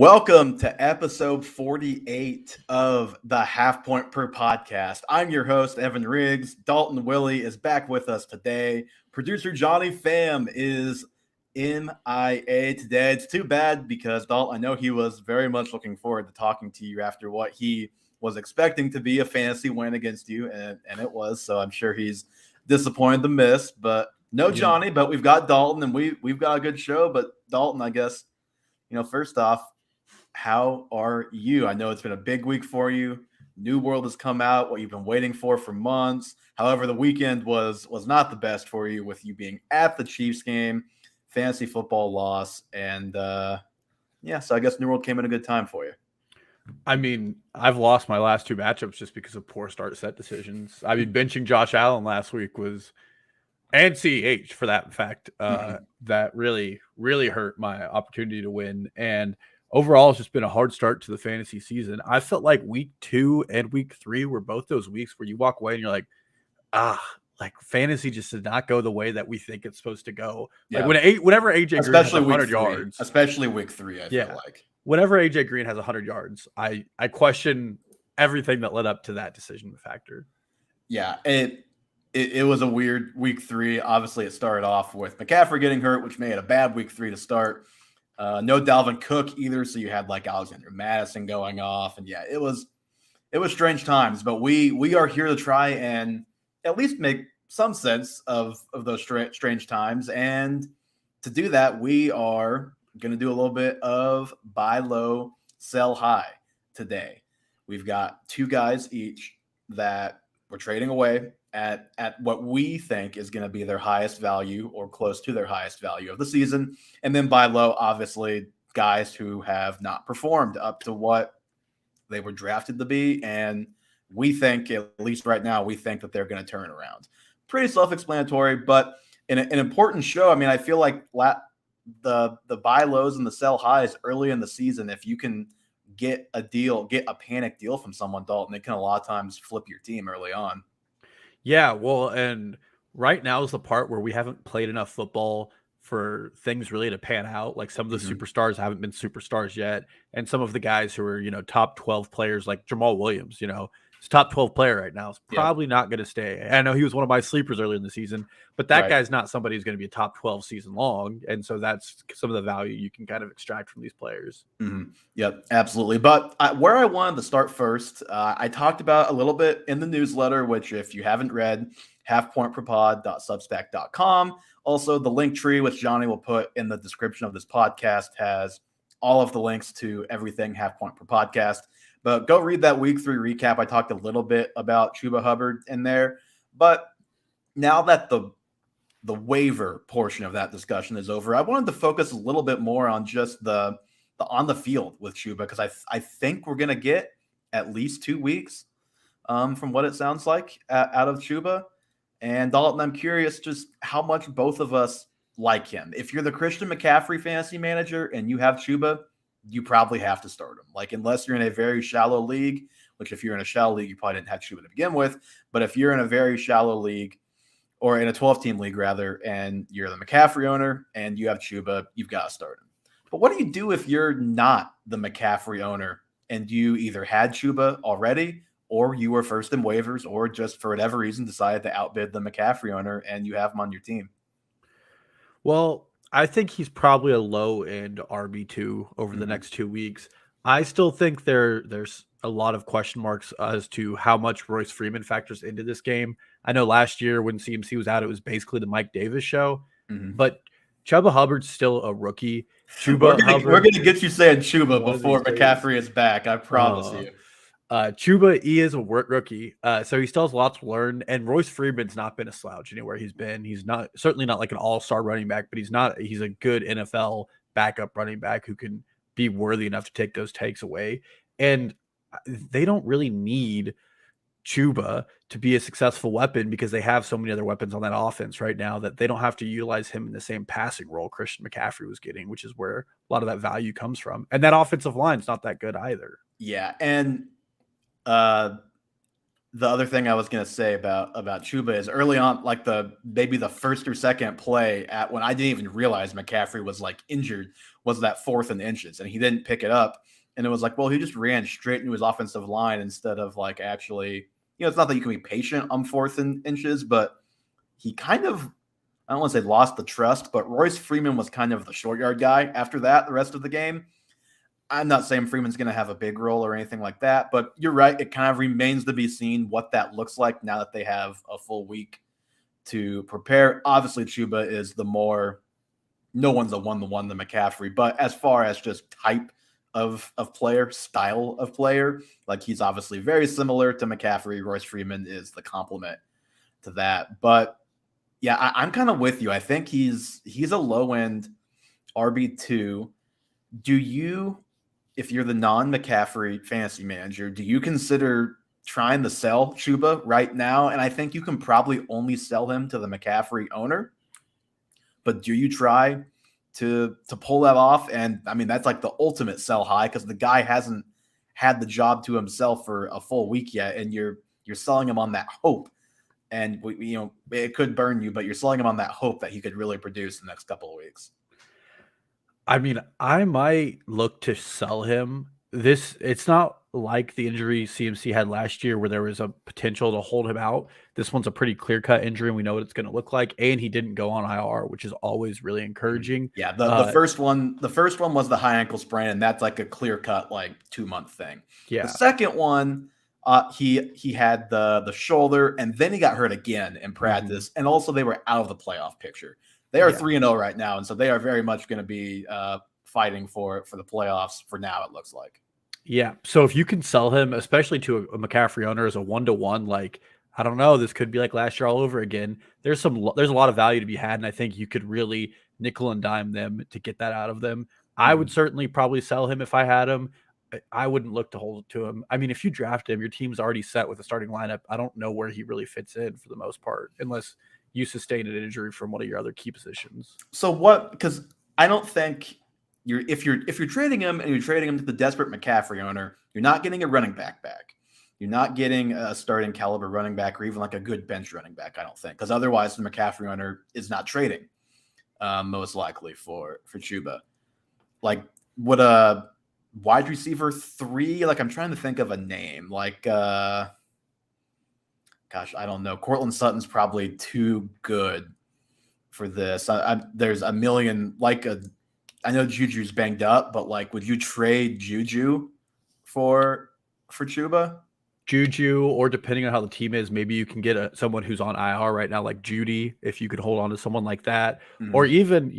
Welcome to episode 48 of the Half Point Per Podcast. I'm your host, Evan Riggs. Dalton Willie is back with us today. Producer Johnny Pham is MIA today. It's too bad because, Dalton, I know he was very much looking forward to talking to you after what he was expecting to be a fantasy win against you, and it was. So I'm sure he's disappointed to miss. But no Johnny, but we've got Dalton, and we've got a good show. But Dalton, I guess, first off, how are you? I know it's been a big week for you. New World has come out, what you've been waiting for months. However, the weekend was not the best for you with you being at the Chiefs game, fantasy football loss, and so I guess New World came at a good time for you. I mean, I've lost my last two matchups just because of poor start set decisions. I mean, benching Josh Allen last week and CH for that fact, that really, really hurt my opportunity to win. And overall, it's just been a hard start to the fantasy season. I felt like week 2 and week 3 were both those weeks where you walk away and you're like, fantasy just did not go the way that we think it's supposed to go. Yeah. Like whenever AJ Green has 100 yards, especially week 3, I feel like. Whenever AJ Green has 100 yards, I question everything that led up to that decision factor. Yeah, it was a weird week 3. Obviously, it started off with McCaffrey getting hurt, which made it a bad week 3 to start. No Dalvin Cook either, so you had like Alexander Madison going off, and yeah, it was strange times. But we are here to try and at least make some sense of those strange times, and to do that, we are going to do a little bit of buy low, sell high today. We've got 2 guys each that we're trading away at what we think is going to be their highest value or close to their highest value of the season. And then buy low, obviously, guys who have not performed up to what they were drafted to be. And we think, at least right now, we think that they're going to turn around. Pretty self-explanatory, but an important show. I mean, I feel like the buy lows and the sell highs early in the season, if you can get a panic deal from someone, Dalton, it can a lot of times flip your team early on. Yeah, well, and right now is the part where we haven't played enough football for things really to pan out. Like some of the superstars haven't been superstars yet. And some of the guys who are, top 12 players like Jamal Williams, he's top 12 player right now. Is probably not going to stay. I know he was one of my sleepers earlier in the season, but that guy's not somebody who's going to be a top 12 season long. And so that's some of the value you can kind of extract from these players. Mm-hmm. Yep, absolutely. But where I wanted to start first, I talked about a little bit in the newsletter, which if you haven't read, halfpointperpod.substack.com. Also, the link tree, which Johnny will put in the description of this podcast, has all of the links to everything Half Point Per Podcast. But go read that week 3 recap. I talked a little bit about Chuba Hubbard in there. But now that the waiver portion of that discussion is over, I wanted to focus a little bit more on just the on the field with Chuba, because I think we're going to get at least 2 weeks from what it sounds like out of Chuba. And Dalton, I'm curious just how much both of us like him. If you're the Christian McCaffrey fantasy manager and you have Chuba, you probably have to start him. Like, unless you're in a very shallow league, which if you're in a shallow league, you probably didn't have Chuba to begin with. But if you're in a very shallow league, or in a 12-team league rather, and you're the McCaffrey owner and you have Chuba, you've got to start him. But what do you do if you're not the McCaffrey owner and you either had Chuba already, or you were first in waivers, or just for whatever reason decided to outbid the McCaffrey owner and you have him on your team? Well, I think he's probably a low-end RB2 over the next 2 weeks. I still think there's a lot of question marks as to how much Royce Freeman factors into this game. I know last year when CMC was out, it was basically the Mike Davis show. But Chuba Hubbard's still a rookie. We're going to get you saying Chuba before McCaffrey is back. I promise you. Chuba, he is a rookie, so he still has lots to learn. And Royce Freeman's not been a slouch anywhere he's been. He's certainly not like an all-star running back, but he's a good NFL backup running back who can be worthy enough to take those takes away. And they don't really need Chuba to be a successful weapon because they have so many other weapons on that offense right now that they don't have to utilize him in the same passing role Christian McCaffrey was getting, which is where a lot of that value comes from. And that offensive line's not that good either. Yeah, and the other thing I was going to say about Chuba is early on, like maybe the first or second play at when I didn't even realize McCaffrey was like injured was that 4th and inches, and he didn't pick it up. And it was like, well, he just ran straight into his offensive line instead of like actually, it's not that you can be patient on 4th and inches, but he kind of, I don't want to say lost the trust, but Royce Freeman was kind of the short yard guy after that, the rest of the game. I'm not saying Freeman's going to have a big role or anything like that, but you're right. It kind of remains to be seen what that looks like now that they have a full week to prepare. Obviously, Chuba is no one's a one-to-one than McCaffrey, but as far as just type of player, style of player, like he's obviously very similar to McCaffrey. Royce Freeman is the complement to that. But yeah, I'm kind of with you. I think he's a low-end RB2. Do you, if you're the non-McCaffrey fantasy manager, do you consider trying to sell Chuba right now? And I think you can probably only sell him to the McCaffrey owner. But do you try to pull that off? And I mean, that's like the ultimate sell high because the guy hasn't had the job to himself for a full week yet, and you're selling him on that hope. And it could burn you, but you're selling him on that hope that he could really produce the next couple of weeks. I mean, I might look to sell him. It's not like the injury CMC had last year where there was a potential to hold him out. This one's a pretty clear-cut injury, and we know what it's going to look like. And he didn't go on IR, which is always really encouraging. Yeah, the first one was the high ankle sprain, and that's like a clear-cut like 2-month thing. Yeah. The second one, he had the shoulder, and then he got hurt again in practice, and also they were out of the playoff picture. They are 3-0 right now, and so they are very much going to be fighting for the playoffs for now, it looks like. Yeah. So if you can sell him, especially to a McCaffrey owner as a 1-to-1, like, I don't know, this could be like last year all over again. There's a lot of value to be had, and I think you could really nickel and dime them to get that out of them. I would certainly probably sell him if I had him. I wouldn't look to hold it to him. I mean, if you draft him, your team's already set with a starting lineup. I don't know where he really fits in for the most part, unless you sustain an injury from one of your other key positions. So what? Because I don't think if you're trading him and you're trading him to the desperate McCaffrey owner, you're not getting a running back. You're not getting a starting caliber running back or even like a good bench running back. I don't think, because otherwise the McCaffrey owner is not trading most likely for Chuba. Like, would a wide receiver 3? Like, I'm trying to think of a name. Like, gosh, I don't know. Cortland Sutton's probably too good for this. There's a million, I know Juju's banged up, but like, would you trade Juju for Chuba? Juju, or depending on how the team is, maybe you can get someone who's on IR right now, like Judy, if you could hold on to someone like that. Or even,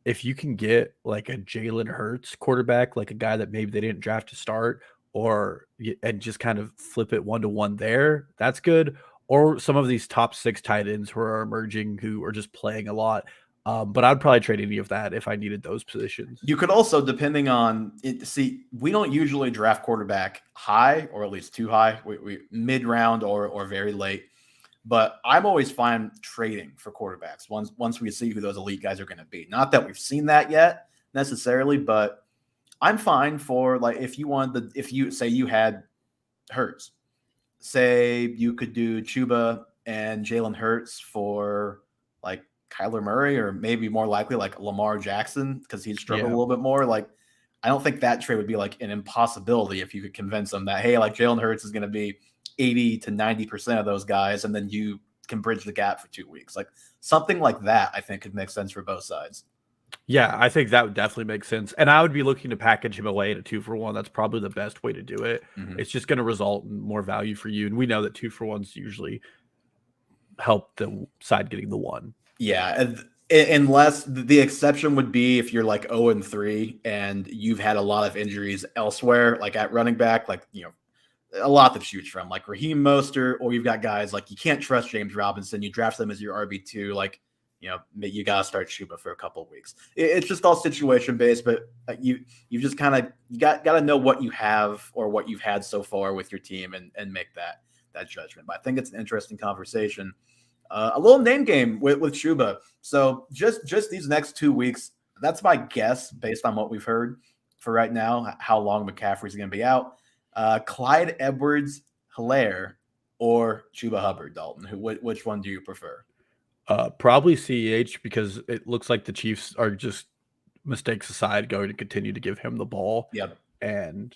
if you can get like a Jalen Hurts quarterback, like a guy that maybe they didn't draft to start, and just kind of flip it 1-to-1 there, that's good. Or some of these top 6 tight ends who are emerging, who are just playing a lot. But I'd probably trade any of that if I needed those positions. You could also, depending on it, see, we don't usually draft quarterback high, or at least too high. We mid-round or very late. But I'm always fine trading for quarterbacks once we see who those elite guys are going to be. Not that we've seen that yet necessarily, but I'm fine for, like, if you say you had Hurts, say you could do Chuba and Jalen Hurts for like Kyler Murray, or maybe more likely like Lamar Jackson, because he'd struggle a little bit more. Like, I don't think that trade would be like an impossibility if you could convince them that, hey, like Jalen Hurts is going to be 80 to 90% of those guys, and then you can bridge the gap for 2 weeks. Like, something like that, I think, could make sense for both sides. Yeah, I think that would definitely make sense. And I would be looking to package him away in a 2-for-1. That's probably the best way to do it. It's just going to result in more value for you. And we know that 2-for-1s usually help the side getting the 1. Yeah, unless the exception would be if you're like 0-3 and you've had a lot of injuries elsewhere, like at running back, like, a lot to choose from, like Raheem Mostert, or you've got guys like you can't trust James Robinson. You draft them as your RB2, like, you got to start Chuba for a couple of weeks. It's just all situation based, but you've just kind of, you got to know what you have or what you've had so far with your team and make that judgment. But I think it's an interesting conversation. A little name game with Chuba. So just these next 2 weeks, that's my guess based on what we've heard for right now, how long McCaffrey's going to be out. Clyde Edwards Hilaire, or Chuba Hubbard, Dalton? Which one do you prefer? Probably CEH because it looks like the Chiefs are just, mistakes aside, going to continue to give him the ball. Yep. And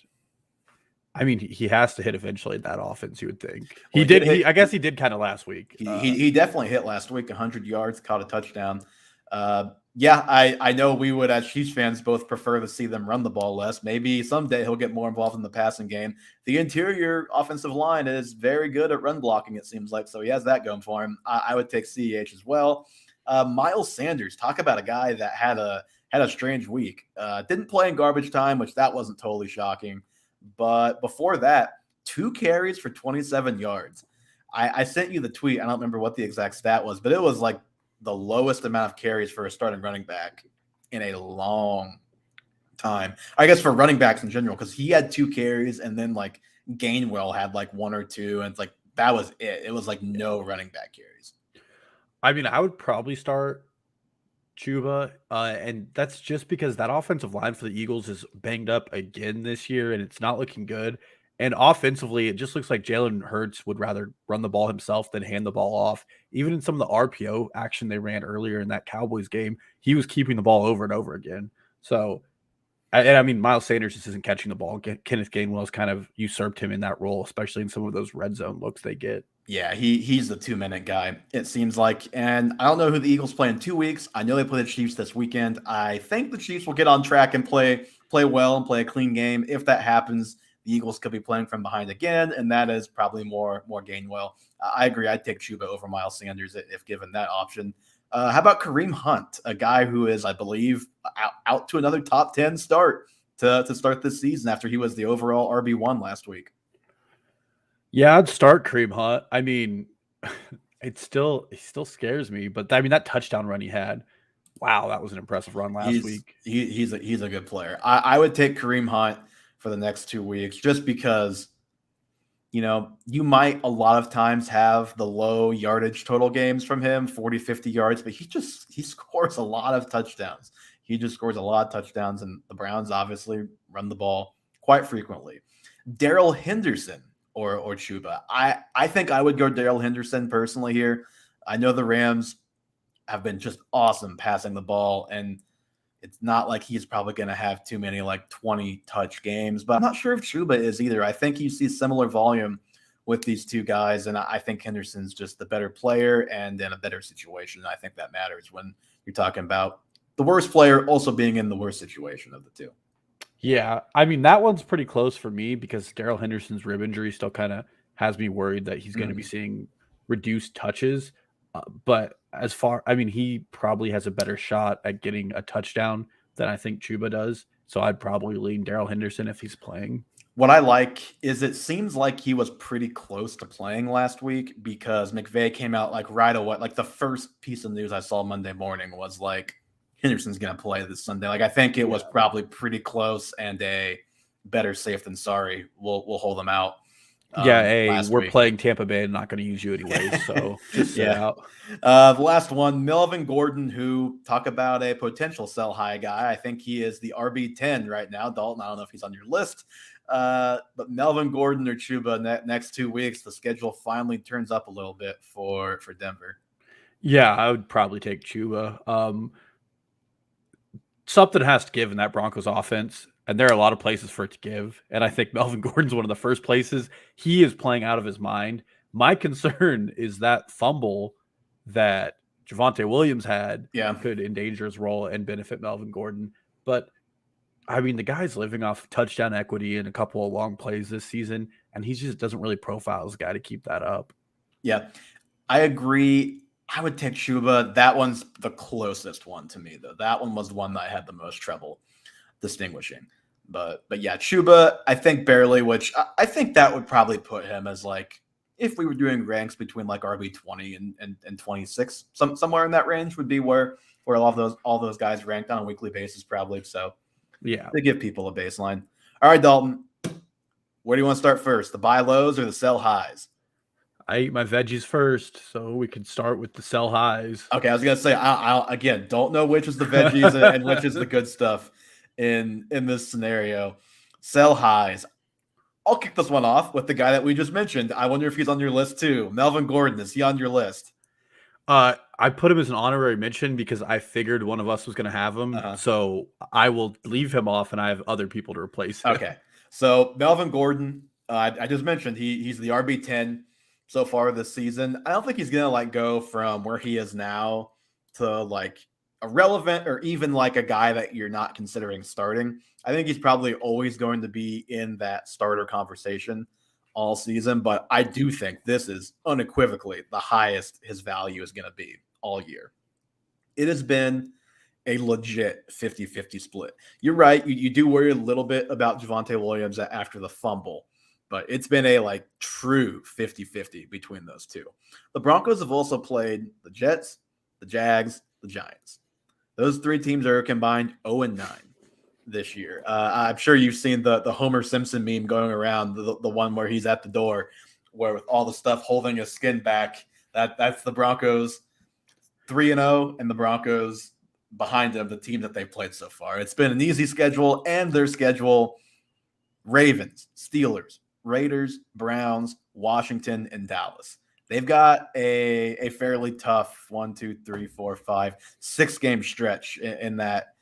I mean, he has to hit eventually in that offense, you would think. Well, He did. I guess he did kind of last week. He definitely hit last week, 100 yards, caught a touchdown. Yeah, I know we would, as Chiefs fans, both prefer to see them run the ball less. Maybe someday he'll get more involved in the passing game. The interior offensive line is very good at run blocking, it seems like, so he has that going for him. I would take CEH as well. Miles Sanders, talk about a guy that had a strange week. Didn't play in garbage time, which that wasn't totally shocking. But before that, 2 carries for 27 yards. I sent you the tweet. I don't remember what the exact stat was, but it was like the lowest amount of carries for a starting running back in a long time. I guess for running backs in general, because he had 2 carries and then like Gainwell had like 1 or 2. And it's like that was it. It was like no running back carries. I mean, I would probably start Chuba, and that's just because that offensive line for the Eagles is banged up again this year, and it's not looking good. And offensively, it just looks like Jalen Hurts would rather run the ball himself than hand the ball off. Even in some of the RPO action they ran earlier in that Cowboys game, he was keeping the ball over and over again. So, I mean, Miles Sanders just isn't catching the ball. Kenneth Gainwell's kind of usurped him in that role, especially in some of those red zone looks they get. Yeah, he's the 2-minute guy, it seems like. And I don't know who the Eagles play in 2 weeks. I know they play the Chiefs this weekend. I think the Chiefs will get on track and play well and play a clean game. If that happens, the Eagles could be playing from behind again, and that is probably more Gainwell. I agree. I'd take Chuba over Miles Sanders if given that option. How about Kareem Hunt, a guy who is, I believe, out to another top 10 start to start this season after he was the overall RB1 last week? Yeah, I'd start Kareem Hunt. I mean, he still scares me, but I mean that touchdown run he had. Wow, that was an impressive run last week. He's a good player. I would take Kareem Hunt for the next 2 weeks just because, you might a lot of times have the low yardage total games from him, 40, 50 yards, but he scores a lot of touchdowns. He just scores a lot of touchdowns, and the Browns obviously run the ball quite frequently. Darrell Henderson or Chuba. I think I would go Darrell Henderson personally here. I know the Rams have been just awesome passing the ball, and it's not like he's probably going to have too many like 20 touch games, but I'm not sure if Chuba is either. I think you see similar volume with these two guys, and I think Henderson's just the better player and in a better situation. I think that matters when you're talking about the worst player also being in the worst situation of the two. Yeah, I mean, that one's pretty close for me because Darrell Henderson's rib injury still kind of has me worried that he's going to be seeing reduced touches. But he probably has a better shot at getting a touchdown than I think Chuba does. So I'd probably lean Darrell Henderson if he's playing. What I like is it seems like he was pretty close to playing last week because McVay came out like right away. Like the first piece of news I saw Monday morning was like, Henderson's going to play this Sunday. Like I think it was probably pretty close, and a better safe than sorry. We'll hold them out. We're playing Tampa Bay and not going to use you anyway. So just sit out. The last one, Melvin Gordon, who talk about a potential sell high guy. I think he is the RB10 right now. Dalton, I don't know if he's on your list. But Melvin Gordon or Chuba next 2 weeks, the schedule finally turns up a little bit for Denver. Yeah, I would probably take Chuba. Something has to give in that Broncos offense, and there are a lot of places for it to give. And I think Melvin Gordon's one of the first places. He is playing out of his mind. My concern is that fumble that Javonte Williams had could endanger his role and benefit Melvin Gordon. But, I mean, the guy's living off touchdown equity and a couple of long plays this season, and he just doesn't really profile as a guy to keep that up. Yeah, I agree. I would take Chuba. That one's the closest one to me, though. That one was the one that I had the most trouble distinguishing. But yeah, Chuba, I think barely, which I think that would probably put him as like, if we were doing ranks between like RB20 and 26, somewhere in that range would be where all those guys ranked on a weekly basis, probably. So yeah, they give people a baseline. All right, Dalton, where do you want to start first? The buy lows or the sell highs? I eat my veggies first, so we can start with the sell highs. Okay, I was gonna say I again don't know which is the veggies and which is the good stuff in this scenario. Sell highs. I'll kick this one off with the guy that we just mentioned. I wonder if he's on your list too. Melvin Gordon, is he on your list? I put him as an honorary mention because I figured one of us was going to have him. Uh-huh. So I will leave him off, and I have other people to replace him. Okay. So Melvin Gordon, I just mentioned he's the RB10 so far this season. I don't think he's gonna like go from where he is now to like irrelevant or even like a guy that you're not considering starting. I think he's probably always going to be in that starter conversation all season, but I do think this is unequivocally the highest his value is going to be all year. It has been a legit 50-50 split. You're right. You do worry a little bit about Javonte Williams after the fumble, but it's been a like true 50-50 between those two. The Broncos have also played the Jets, the Jags, the Giants. Those three teams are combined 0-9 this year. I'm sure you've seen the Homer Simpson meme going around, the one where he's at the door, where with all the stuff holding his skin back, that's the Broncos 3-0, and the Broncos behind them, the team that they've played so far. It's been an easy schedule, and their schedule: Ravens, Steelers, Raiders, Browns, Washington, and Dallas. They've got a fairly tough 6-game stretch in that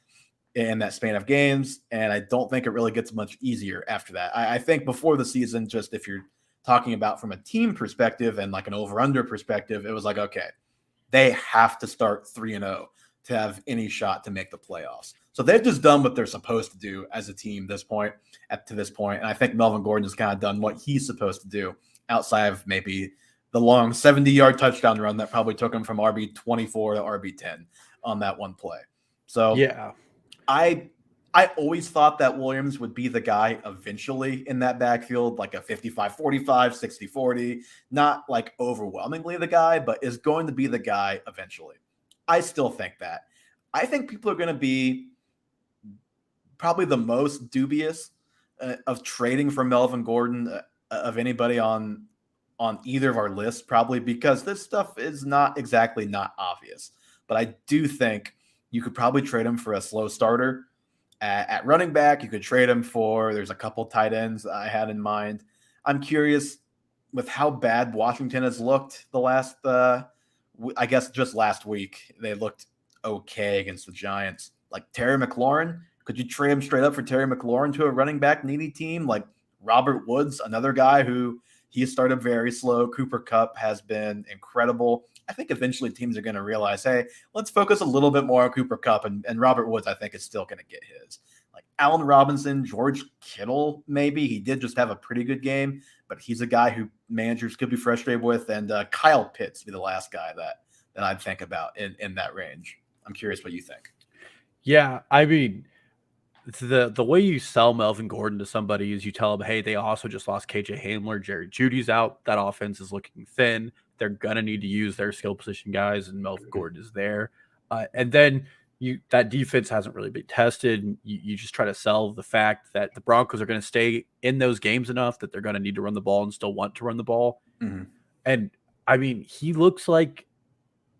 span of games, and I don't think it really gets much easier after that. I think before the season, just if you're talking about from a team perspective and like an over-under perspective, it was like, okay, they have to start 3-0 to have any shot to make the playoffs. So they've just done what they're supposed to do as a team to this point. And I think Melvin Gordon has kind of done what he's supposed to do outside of maybe the long 70-yard touchdown run that probably took him from RB24 to RB10 on that one play. So yeah, I always thought that Williams would be the guy eventually in that backfield, like a 55-45, 60-40, not like overwhelmingly the guy, but is going to be the guy eventually. I still think that. I think people are going to be probably the most dubious of trading for Melvin Gordon of anybody on either of our lists, probably because this stuff is not exactly not obvious. But I do think you could probably trade him for a slow starter at running back. You could trade him for, there's a couple tight ends I had in mind. I'm curious with how bad Washington has looked the last, I guess just last week, they looked okay against the Giants. Like Terry McLaurin, could you trade him straight up for Terry McLaurin to a running back needy team? Like Robert Woods, another guy who he started very slow. Cooper Kupp has been incredible. I think eventually teams are going to realize, hey, let's focus a little bit more on Cooper Kupp, and Robert Woods, I think, is still going to get his. Like Allen Robinson, George Kittle, maybe. He did just have a pretty good game, but he's a guy who managers could be frustrated with, and Kyle Pitts be the last guy that I'd think about in that range. I'm curious what you think. Yeah, I mean, the way you sell Melvin Gordon to somebody is you tell them, hey, they also just lost KJ Hamler, Jerry Judy's out. That offense is looking thin. They're gonna need to use their skill position guys, and Melvin Gordon is there. And then that defense hasn't really been tested. You just try to sell the fact that the Broncos are going to stay in those games enough that they're going to need to run the ball and still want to run the ball. Mm-hmm. And I mean, he looks like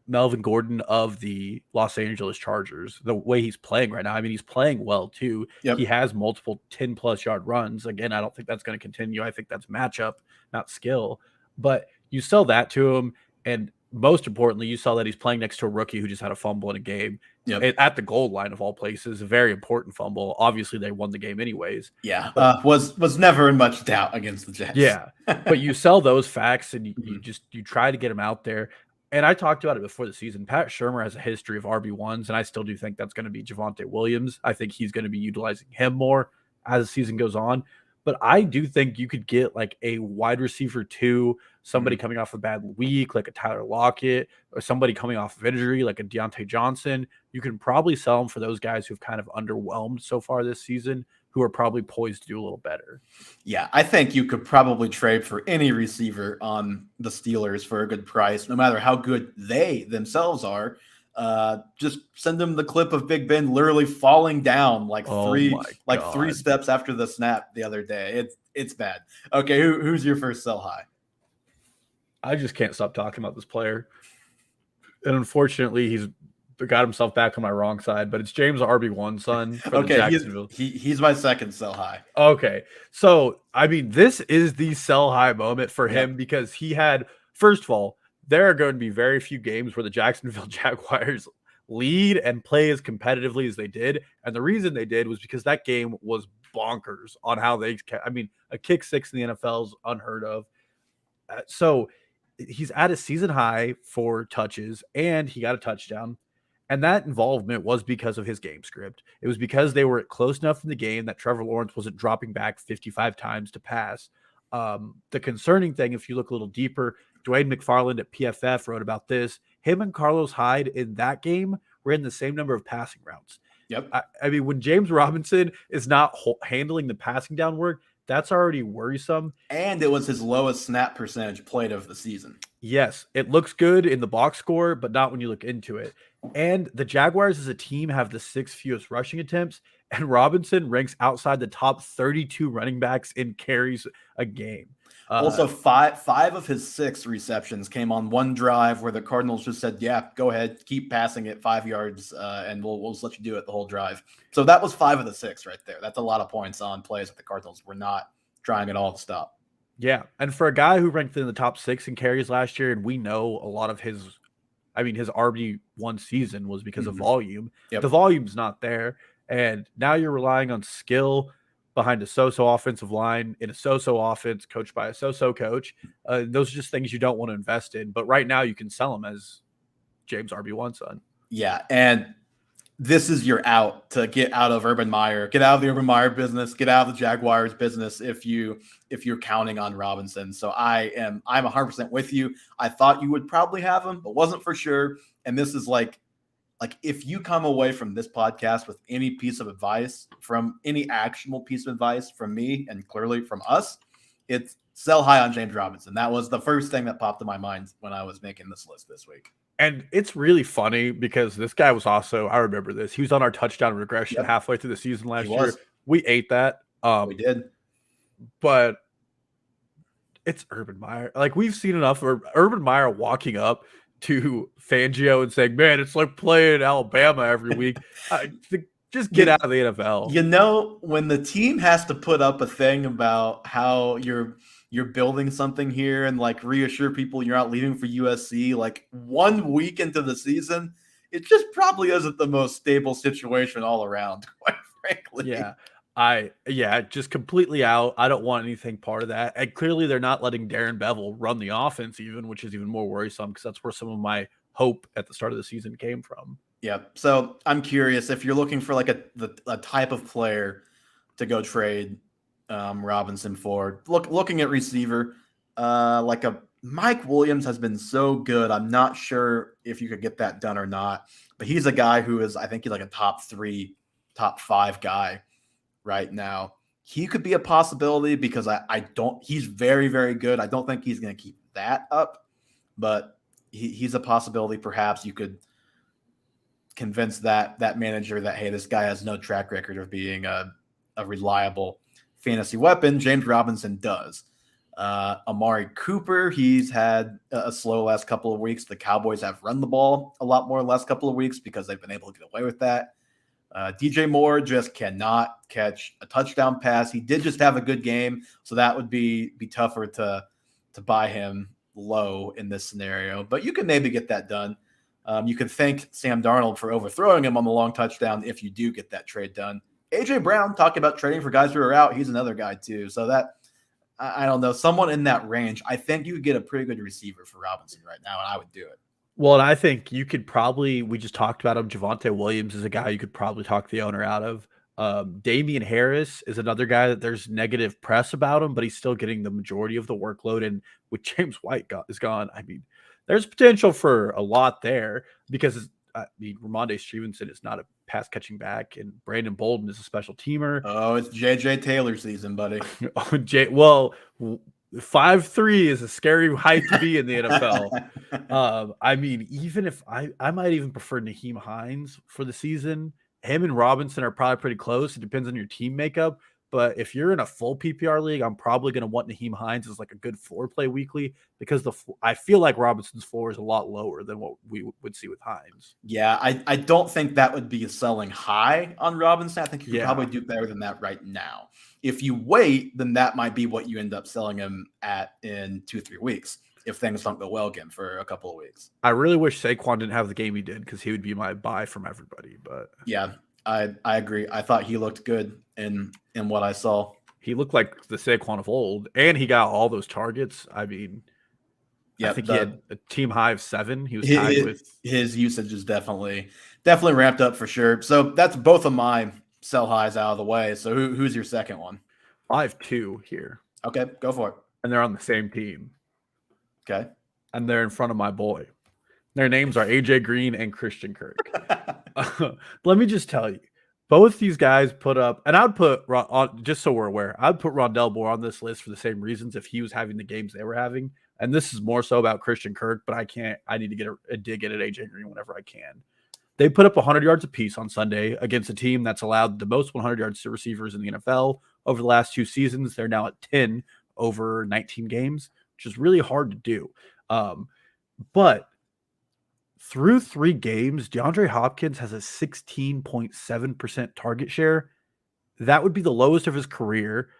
Melvin Gordon of the Los Angeles Chargers, the way he's playing right now. I mean, he's playing well too. Yep. He has multiple 10+ yard runs. Again, I don't think that's going to continue. I think that's matchup, not skill. But you sell that to him, and most importantly, you saw that he's playing next to a rookie who just had a fumble in a game at the goal line of all places. A very important fumble. Obviously, they won the game anyways. Yeah, was never in much doubt against the Jets. Yeah, but you sell those facts, and you try to get him out there. And I talked about it before the season. Pat Shurmur has a history of RB1s, and I still do think that's going to be Javonte Williams. I think he's going to be utilizing him more as the season goes on. But I do think you could get like a wide receiver 2, somebody coming off a bad week, like a Tyler Lockett, or somebody coming off of injury, like a Deontay Johnson. You can probably sell them for those guys who've kind of underwhelmed so far this season, who are probably poised to do a little better. Yeah, I think you could probably trade for any receiver on the Steelers for a good price, no matter how good they themselves are. Just send them the clip of Big Ben literally falling down like three steps after the snap the other day. It's bad. Okay, who's your first sell high? I just can't stop talking about this player. And unfortunately, he's got himself back on my wrong side, but it's James RB1 son for the Okay, Jacksonville. he's my second sell high. Okay. So, I mean, this is the sell high moment for him because he had, first of all, there are going to be very few games where the Jacksonville Jaguars lead and play as competitively as they did. And the reason they did was because that game was bonkers on how they, I mean, a kick six in the NFL is unheard of. So he's at a season high for touches and he got a touchdown. And that involvement was because of his game script. It was because they were close enough in the game that Trevor Lawrence wasn't dropping back 55 times to pass. The concerning thing, if you look a little deeper, Dwayne McFarland at PFF wrote about this. Him and Carlos Hyde in that game ran the same number of passing routes. Yep. I mean, when James Robinson is not handling the passing down work, that's already worrisome. And it was his lowest snap percentage played of the season. Yes, it looks good in the box score, but not when you look into it. And the Jaguars as a team have the 6th fewest rushing attempts, and Robinson ranks outside the top 32 running backs in carries a game. Also, five of his 6 receptions came on one drive where the Cardinals just said, yeah, go ahead, keep passing it 5 yards, and we'll just let you do it the whole drive. So that was 5 of the 6 right there. That's a lot of points on plays that the Cardinals were not trying at all to stop. Yeah, and for a guy who ranked in the top 6 in carries last year, and we know a lot of his RB1 season was because of volume. Yep. The volume's not there, and now you're relying on skill behind a so-so offensive line in a so-so offense coached by a so-so coach. Those are just things you don't want to invest in. But right now you can sell him as James RB1 son. Yeah, and this is your out to get out of Urban Meyer, get out of the Urban Meyer business, get out of the Jaguars business if you're counting on Robinson. So I'm 100% with you. I thought you would probably have him, but wasn't for sure. And this is like if you come away from this podcast with any piece of advice, from any actionable piece of advice from me and clearly from us, it's sell high on James Robinson. That was the first thing that popped in my mind when I was making this list this week. And it's really funny because this guy was also, I remember this, he was on our touchdown regression halfway through the season last year. We ate that. We did. But it's Urban Meyer. Like, we've seen enough of Urban Meyer walking up to Fangio and saying, man, it's like playing Alabama every week. Just get out of the NFL. You know, when the team has to put up a thing about how you're building something here and like reassure people you're not leaving for USC, like 1 week into the season, it just probably isn't the most stable situation all around, quite frankly. Just completely out. I don't want anything part of that. And clearly they're not letting Darren Bevel run the offense even, which is even more worrisome because that's where some of my hope at the start of the season came from. Yeah. So I'm curious if you're looking for like a type of player to go trade Robinson for. Looking at receiver, like a Mike Williams has been so good. I'm not sure if you could get that done or not, but he's a guy who is, I think he's like a top 3, top 5 guy right now. He could be a possibility because he's very, very good. I don't think he's going to keep that up, but he's a possibility. Perhaps you could convince that manager that, hey, this guy has no track record of being a reliable fantasy weapon. James Robinson does. Amari Cooper, he's had a slow last couple of weeks. The Cowboys have run the ball a lot more the last couple of weeks because they've been able to get away with that. DJ Moore just cannot catch a touchdown pass. He did just have a good game, so that would be tougher to buy him low in this scenario. But you can maybe get that done. You can thank Sam Darnold for overthrowing him on the long touchdown if you do get that trade done. AJ Brown, talking about trading for guys who are out, he's another guy too. So that, I don't know, someone in that range, I think you could get a pretty good receiver for Robinson right now, and I would do it. Well, and I think you could probably, we just talked about him, Javonte Williams is a guy you could probably talk the owner out of. Damian Harris is another guy that there's negative press about him, but he's still getting the majority of the workload. And with James White is gone, I mean, there's potential for a lot there because Ramondre Stevenson is not a pass catching back, and Brandon Bolden is a special teamer. Oh, it's JJ Taylor season, buddy. 5'3" is a scary height to be in the NFL. I mean, even if I might even prefer Naheem Hines for the season. Him and Robinson are probably pretty close. It depends on your team makeup. But if you're in a full PPR league, I'm probably going to want Naheem Hines as like a good floor play weekly because I feel like Robinson's floor is a lot lower than what we would see with Hines. Yeah, I don't think that would be selling high on Robinson. I think you could probably Yeah. do better than that right now. If you wait, then that might be what you end up selling him at in 2-3 weeks if things don't go well again for a couple of weeks. I really wish Saquon didn't have the game he did because he would be my buy from everybody. But yeah, I agree. I thought he looked good in what I saw. He looked like the Saquon of old, and he got all those targets. I mean, I think he had a team high of 7. He was tied with his usage is definitely ramped up for sure. So that's both of my sell highs out of the way. So who's your second one? I have 2 here. Okay, go for it. And they're on the same team. Okay. And they're in front of my boy. Their names are AJ Green and Christian Kirk. Let me just tell you, both these guys put up, and I'd put on, just so we're aware, I'd put Rondell Moore on this list for the same reasons if he was having the games they were having. And this is more so about Christian Kirk, but I need to get a dig in at AJ Green whenever I can. They put up 100 yards apiece on Sunday against a team that's allowed the most 100 yards to receivers in the NFL over the last 2 seasons. They're now at 10 over 19 games, which is really hard to do. But through 3 games, DeAndre Hopkins has a 16.7% target share. That would be the lowest of his career,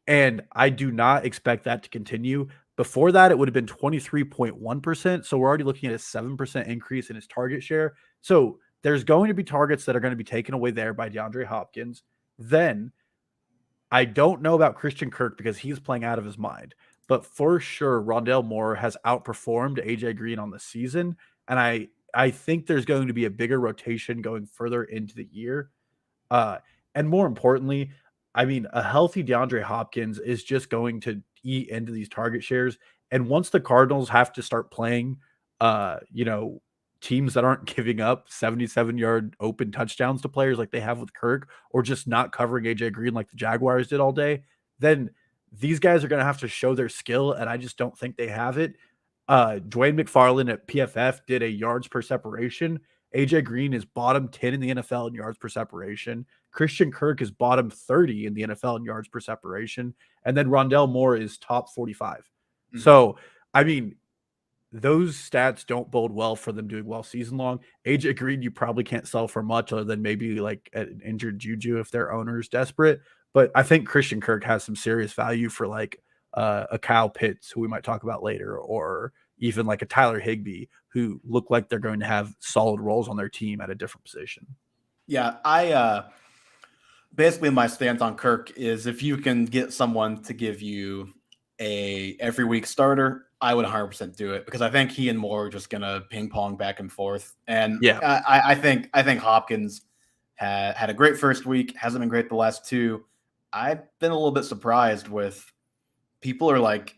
and I do not expect that to continue. Before that, it would have been 23.1%, so we're already looking at a 7% increase in his target share. So there's going to be targets that are going to be taken away there by DeAndre Hopkins. Then I don't know about Christian Kirk because he's playing out of his mind, but for sure, Rondell Moore has outperformed AJ Green on the season, and I think there's going to be a bigger rotation going further into the year. And more importantly, I mean, a healthy DeAndre Hopkins is just going to eat into these target shares. And once the Cardinals have to start playing, teams that aren't giving up 77-yard open touchdowns to players like they have with Kirk, or just not covering AJ Green like the Jaguars did all day, then these guys are going to have to show their skill. And I just don't think they have it. Dwayne McFarland at PFF did a yards per separation. AJ Green is bottom 10 in the NFL in yards per separation. Christian Kirk is bottom 30 in the NFL in yards per separation. And then Rondell Moore is top 45. Mm-hmm. So, I mean, those stats don't bode well for them doing well season long. AJ Green, you probably can't sell for much other than maybe like an injured Juju if their owner is desperate. But I think Christian Kirk has some serious value for like a Kyle Pitts, who we might talk about later, or even like a Tyler Higbee, who look like they're going to have solid roles on their team at a different position. Yeah, I basically my stance on Kirk is if you can get someone to give you a every week starter, I would 100% do it because I think he and Moore are just gonna ping pong back and forth. And yeah, I think Hopkins had a great first week, hasn't been great the last 2. I've been a little bit surprised with people are like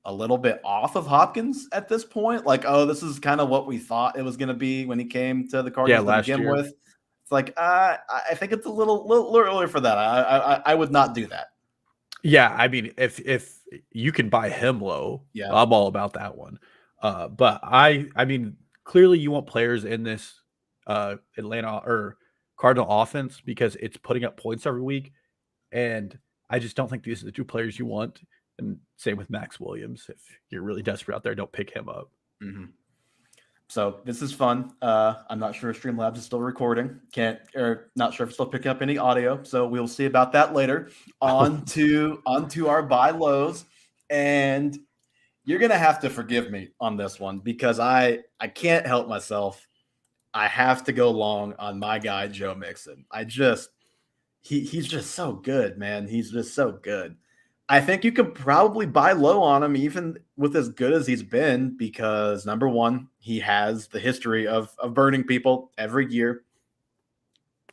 a little bit off of Hopkins at this point. Like, oh, this is kind of what we thought it was going to be when he came to the Cardinals to begin with. It's like, I think it's a little early for that. I would not do that. Yeah, I mean, if you can buy him low, yeah, I'm all about that one. But I mean, clearly you want players in this Atlanta or Cardinal offense because it's putting up points every week, and I just don't think these are the 2 players you want. And same with Max Williams. If you're really desperate out there, don't pick him up. Mm-hmm. So this is fun. I'm not sure if Streamlabs is still recording. Not sure if it's still picking up any audio. So we'll see about that later. On to our buy lows. And you're going to have to forgive me on this one because I can't help myself. I have to go long on my guy, Joe Mixon. He's just so good, man. He's just so good. I think you could probably buy low on him even with as good as he's been because, number one, he has the history of burning people every year.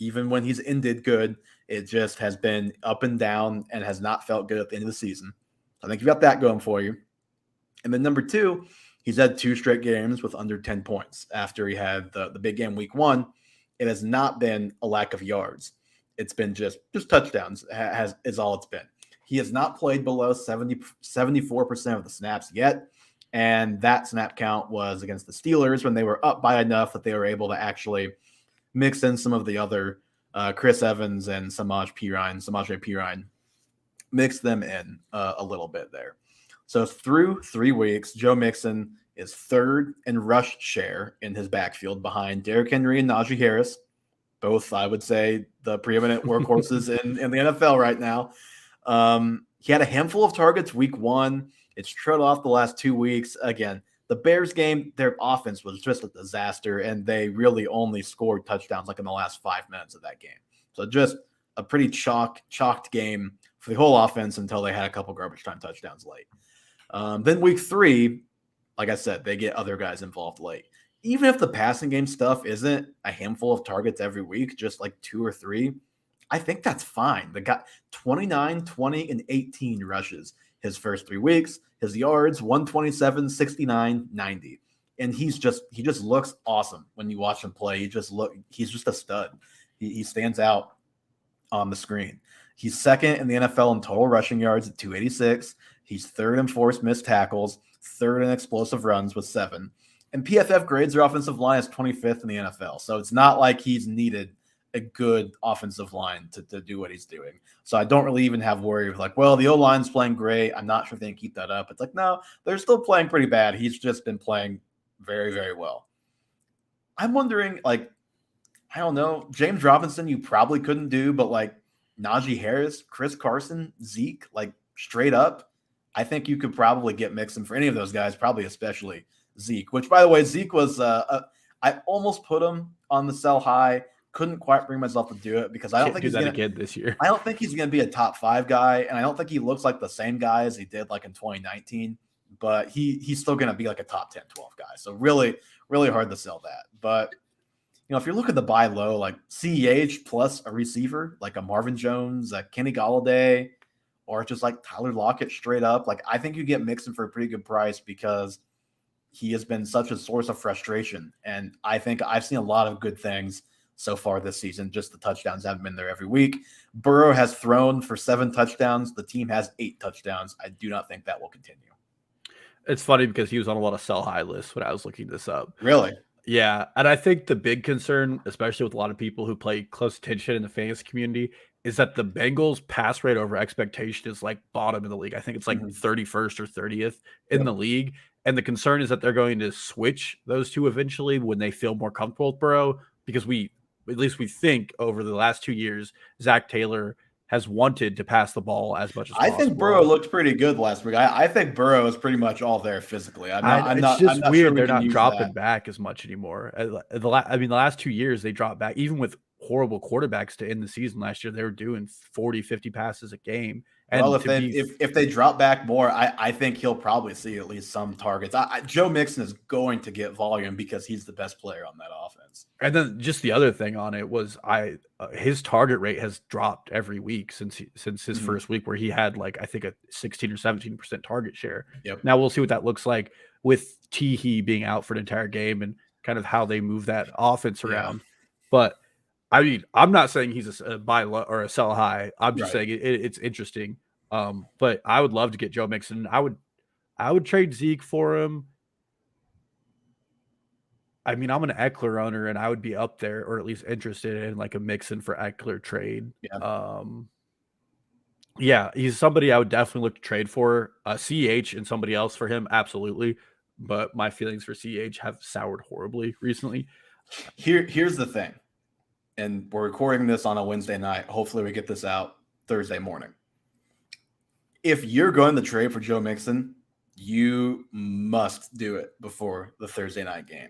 Even when he's ended good, it just has been up and down and has not felt good at the end of the season. I think you got that going for you. And then number 2, he's had 2 straight games with under 10 points after he had the big game week 1. It has not been a lack of yards. It's been just touchdowns is all it's been. He has not played below 74% of the snaps yet, and that snap count was against the Steelers when they were up by enough that they were able to actually mix in some of the other Chris Evans and Samaje Perine mix them in a little bit there. So through 3 weeks, Joe Mixon is third in rush share in his backfield behind Derrick Henry and Najee Harris, both, I would say, the preeminent workhorses in the NFL right now. He had a handful of targets week 1. It's trailed off the last 2 weeks. Again, the Bears game, their offense was just a disaster, and they really only scored touchdowns like in the last 5 minutes of that game. So just a pretty chalked game for the whole offense until they had a couple garbage time touchdowns late. Then week 3, like I said, they get other guys involved late. Even if the passing game stuff isn't a handful of targets every week, just like 2 or 3, I think that's fine. They got 29, 20, and 18 rushes his first 3 weeks. His yards, 127, 69, 90. And he just looks awesome when you watch him play. He's just a stud. He stands out on the screen. He's second in the NFL in total rushing yards at 286. He's third in forced missed tackles, third in explosive runs with 7. And PFF grades their offensive line as 25th in the NFL. So it's not like he's needed a good offensive line to do what he's doing. So I don't really even have worry of like, well, the O-line's playing great. I'm not sure if they can keep that up. It's like, no, they're still playing pretty bad. He's just been playing very, very well. I'm wondering, like, I don't know, James Robinson you probably couldn't do, but like Najee Harris, Chris Carson, Zeke, like straight up, I think you could probably get Mixon for any of those guys, probably especially Zeke, which, by the way, Zeke was I almost put him on the sell high. Couldn't quite bring myself to do it because I don't think do he's that gonna, again this year. I don't think he's going to be a top 5 guy, and I don't think he looks like the same guy as he did like in 2019. But he's still going to be like a top 10, 12 guy. So really, really hard to sell that. But if you're looking to buy low, like CEH plus a receiver, like a Marvin Jones, a Kenny Golladay, or just like Tyler Lockett straight up, like I think you get Mixon for a pretty good price because he has been such a source of frustration. And I think I've seen a lot of good things so far this season. Just the touchdowns haven't been there every week. Burrow has thrown for 7 touchdowns. The team has 8 touchdowns. I do not think that will continue. It's funny because he was on a lot of sell high lists when I was looking this up. Really? Yeah. And I think the big concern, especially with a lot of people who play close attention in the fantasy community, is that the Bengals pass rate over expectation is like bottom in the league. I think it's like 31st or 30th in the league. And the concern is that they're going to switch those two eventually when they feel more comfortable with Burrow, because at least we think over the last 2 years, Zach Taylor has wanted to pass the ball as much as possible. I think Burrow looked pretty good last week. I think Burrow is pretty much all there physically. It's just weird they're not dropping back as much anymore. The last 2 years they dropped back, even with horrible quarterbacks to end the season last year. They were doing 40, 50 passes a game. And well, if they drop back more, I think he'll probably see at least some targets. Joe Mixon is going to get volume because he's the best player on that offense. And then just the other thing on it was his target rate has dropped every week since his first week, where he had like I think a 16 or 17% target share. Yep. Now we'll see what that looks like with Teehee being out for an entire game and kind of how they move that offense around. But I mean, I'm not saying he's a buy low or a sell high. I'm just saying it's interesting. But I would love to get Joe Mixon. I would trade Zeke for him. I mean, I'm an Eckler owner, and I would be up there, or at least interested in like a Mixon for Eckler trade. Yeah, he's somebody I would definitely look to trade for. CH and somebody else for him, absolutely. But my feelings for CH have soured horribly recently. Here's the thing. And we're recording this on a Wednesday night. Hopefully we get this out Thursday morning. If you're going to trade for Joe Mixon, you must do it before the Thursday night game.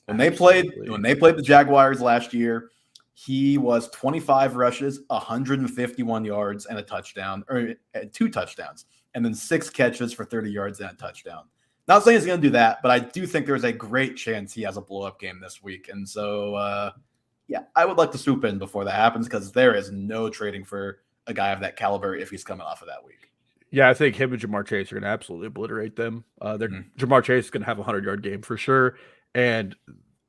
When they played the Jaguars last year, he was 25 rushes, 151 yards, and a touchdown, or 2 touchdowns, and then 6 catches for 30 yards and a touchdown. Not saying he's going to do that, but I do think there's a great chance he has a blow-up game this week. And so, yeah, I would like to swoop in before that happens because there is no trading for a guy of that caliber if he's coming off of that week. Yeah, I think him and Jamar Chase are going to absolutely obliterate them. Jamar Chase is going to have a 100-yard game for sure. And,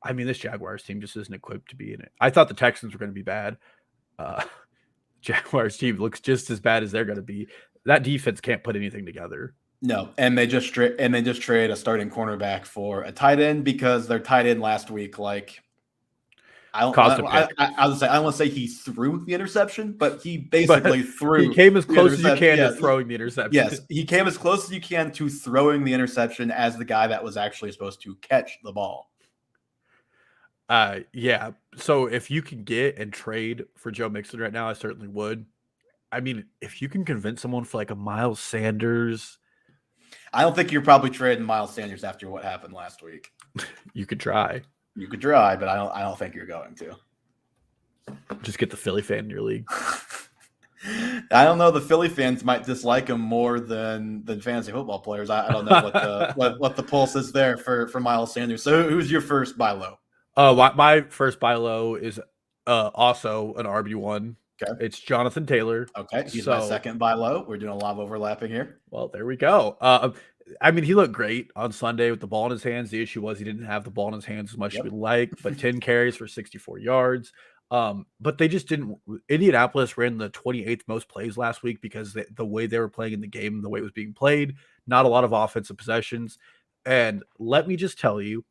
I mean, this Jaguars team just isn't equipped to be in it. I thought the Texans were going to be bad. Jaguars team looks just as bad as they're going to be. That defense can't put anything together. No, and they just trade a starting cornerback for a tight end because their tight end last week, like, I don't. Caused a pick. I would say I don't want to say he threw the interception, but he But basically threw. he came as the close as you interception. can Yeah, to throwing the interception. yes, he came as close as you can to throwing the interception as the guy that was actually supposed to catch the ball. Yeah. So if you can get and trade for Joe Mixon right now, I certainly would. I mean, if you can convince someone for like a Miles Sanders, I don't think you're probably trading Miles Sanders after what happened last week. you could try. You could try, but I don't think you're going to. Just get the Philly fan in your league. I don't know. The Philly fans might dislike him more than fantasy football players. I don't know what the pulse is there for Miles Sanders. So who's your first buy low? My first buy low is also an RB1. Okay. It's Jonathan Taylor. Okay. He's my second buy low. We're doing a lot of overlapping here. Well, there we go. I mean, he looked great on Sunday with the ball in his hands. The issue was he didn't have the ball in his hands as much as we'd like, but 10 carries for 64 yards. But they just didn't. Indianapolis ran the 28th most plays last week because the way they were playing in the game, the way it was being played, not a lot of offensive possessions. And let me just tell you,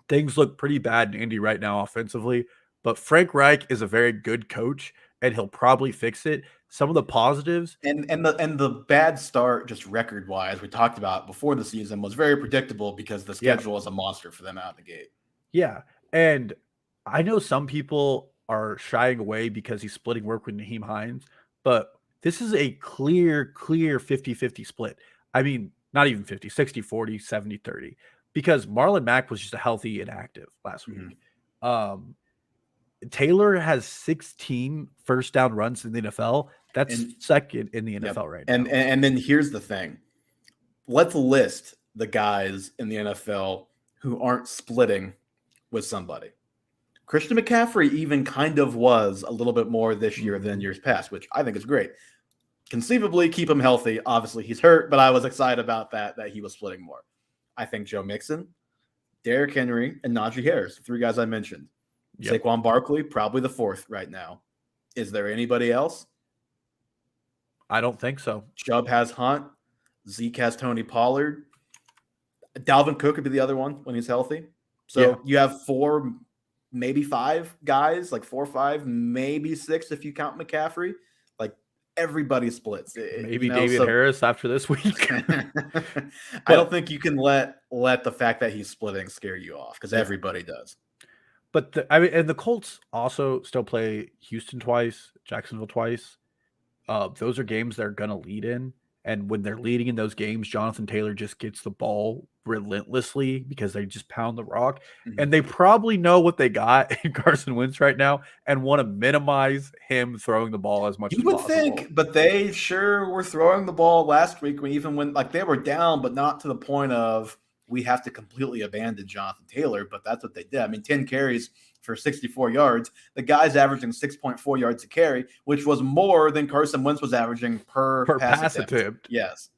things look pretty bad in Indy right now offensively, but Frank Reich is a very good coach and he'll probably fix it. Some of the positives and the bad start, just record wise, we talked about before the season, was very predictable because the schedule is a monster for them out of the gate. Yeah. And I know some people are shying away because he's splitting work with Naheem Hines, but this is a clear 50-50 split. I mean, not even 50, 60-40, 70-30, because Marlon Mack was just a healthy and active last week. Taylor has 16 first down runs in the NFL. That's second in the NFL right now. And then here's the thing. Let's list the guys in the NFL who aren't splitting with somebody. Christian McCaffrey even kind of was a little bit more this year than years past, which I think is great. Conceivably, keep him healthy. Obviously, he's hurt, but I was excited about that he was splitting more. I think Joe Mixon, Derrick Henry, and Najee Harris, the three guys I mentioned. Yep. Saquon Barkley, probably the fourth right now. Is there anybody else? I don't think so. Chubb has Hunt. Zeke has Tony Pollard. Dalvin Cook could be the other one when he's healthy. So you have 4, maybe 5 guys, like 4 or 5, maybe 6 if you count McCaffrey. Like everybody splits. Maybe David Harris after this week. I don't think you can let the fact that he's splitting scare you off because everybody does. But the Colts also still play Houston twice, Jacksonville twice. Those are games they're going to lead in. And when they're leading in those games, Jonathan Taylor just gets the ball relentlessly because they just pound the rock. Mm-hmm. And they probably know what they got in Carson Wentz right now and want to minimize him throwing the ball as much as possible. You would think, but they sure were throwing the ball last week when like they were down, but not to the point of we have to completely abandon Jonathan Taylor, but that's what they did. I mean, 10 carries for 64 yards. The guy's averaging 6.4 yards a carry, which was more than Carson Wentz was averaging per pass attempt. Yes.